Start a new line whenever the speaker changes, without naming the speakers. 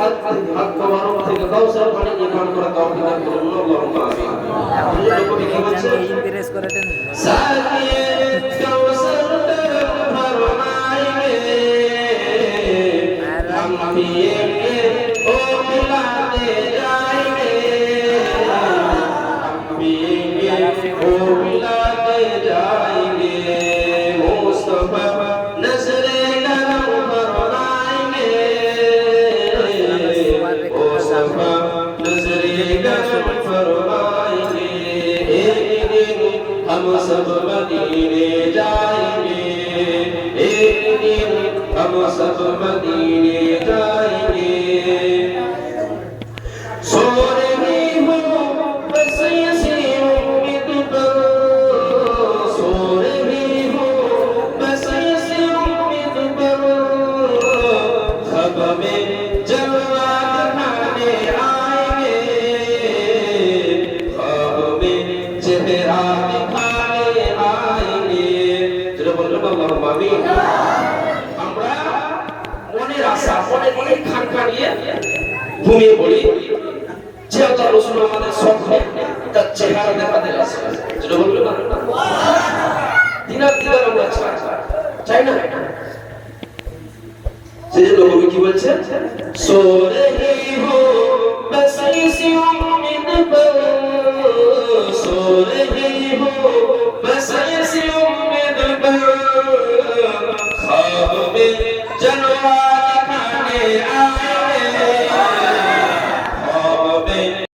হাত মোবারক থেকে কাউসার পানি দিয়ে পান করা তৌফিক দান করুন আল্লাহুম্মা আমিন। নবী কি বলছেন?
ইমপ্রেস করে দেন
সাকিয়ে কাউসার ফরমাইবে हम पिएंगे ओ मिलाते जाएंगे हम पिएंगे ओ मिलाते जाएंगे मुस्तफा नजरे करम फरमाएंगे मुस्तफा नजरे करम फरमाएंगे एक दिन हम सब मदीने जाएंगे एक दिन हम सब मदीने जाएंगे सो रही हो बस ऐसी उम्मीद पर सो रही हो बस ऐसी उम्मीद पर ख्वाब में जलवा दिखाने आएंगे ख्वाब में चेहरा दिखाने आएंगे चलो बोलो अल्लाहुम्मा आमीन। মনের আশা মনে খানকা নিয়ে ঘুমিয়ে পড়ি যে আল্লাহ রাসূল আমাদের স্বপ্নে তার চেহারা দেখাতে আসে যেটা বলবে না দিনার দিনার আমরা চাই না সেজন্য নবী কি বলছেন সো রহি হো বস ইসি উম্মীদ পর সো রহি হো